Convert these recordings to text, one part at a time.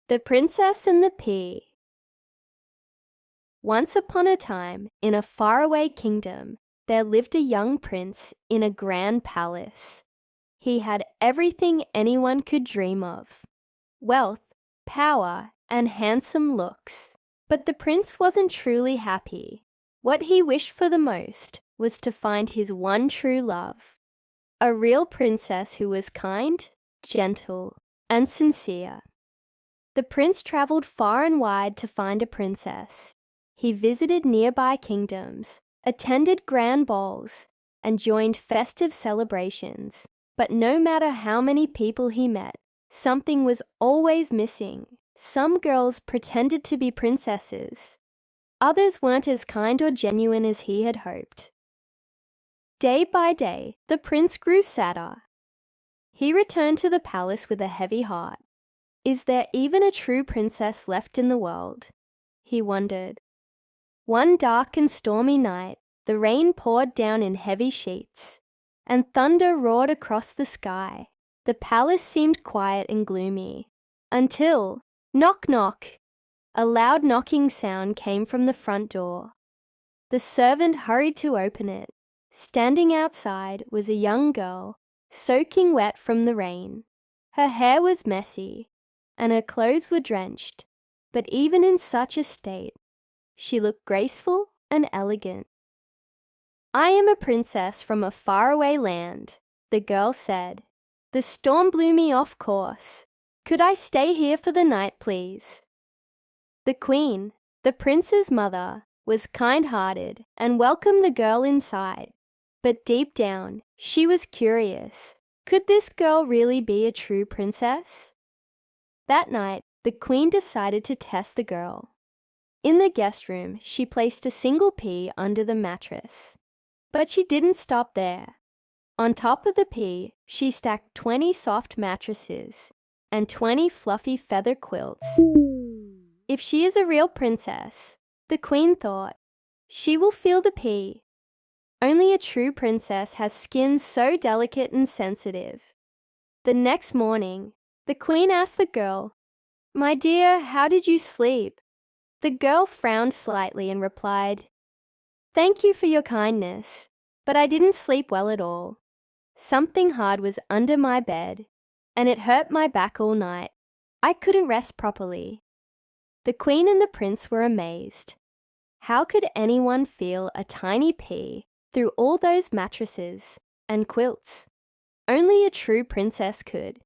The Princess and the Pea. Once upon a time, in a faraway kingdom, there lived a young prince in a grand palace. He had everything anyone could dream of: wealth, power, and handsome looks. But the prince wasn't truly happy. What he wished for the most was to find his one true love, a real princess who was kind, gentle, and sincere. The prince traveled far and wide to find a princess. He visited nearby kingdoms, attended grand balls, and joined festive celebrations. But no matter how many people he met, something was always missing. Some girls pretended to be princesses. Others weren't as kind or genuine as he had hoped. Day by day, the prince grew sadder. He returned to the palace with a heavy heart. Is there even a true princess left in the world? He wondered. One dark and stormy night, the rain poured down in heavy sheets, and thunder roared across the sky. The palace seemed quiet and gloomy, until, knock, knock, a loud knocking sound came from the front door. The servant hurried to open it. Standing outside was a young girl, soaking wet from the rain. Her hair was messy, and her clothes were drenched, but even in such a state, she looked graceful and elegant. "I am a princess from a faraway land," the girl said. "The storm blew me off course. Could I stay here for the night, please?" The queen, the prince's mother, was kind-hearted and welcomed the girl inside. But deep down, she was curious. Could this girl really be a true princess? That night, the queen decided to test the girl. In the guest room, she placed a single pea under the mattress. But she didn't stop there. On top of the pea, she stacked 20 soft mattresses and 20 fluffy feather quilts. If she is a real princess, the queen thought, she will feel the pea. Only a true princess has skin so delicate and sensitive. The next morning, the queen asked the girl, "My dear, how did you sleep?" The girl frowned slightly and replied, "Thank you for your kindness, but I didn't sleep well at all. Something hard was under my bed, and it hurt my back all night. I couldn't rest properly." The queen and the prince were amazed. How could anyone feel a tiny pea through all those mattresses and quilts? Only a true princess could.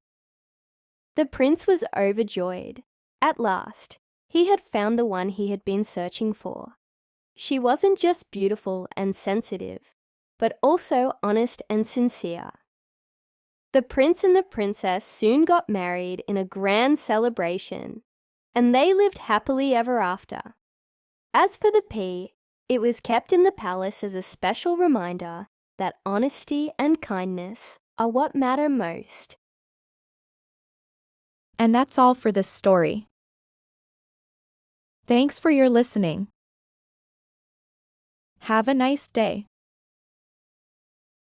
The prince was overjoyed. At last, he had found the one he had been searching for. She wasn't just beautiful and sensitive, but also honest and sincere. The prince and the princess soon got married in a grand celebration, and they lived happily ever after. As for the pea, it was kept in the palace as a special reminder that honesty and kindness are what matter most. And that's all for this story. Thanks for your listening. Have a nice day.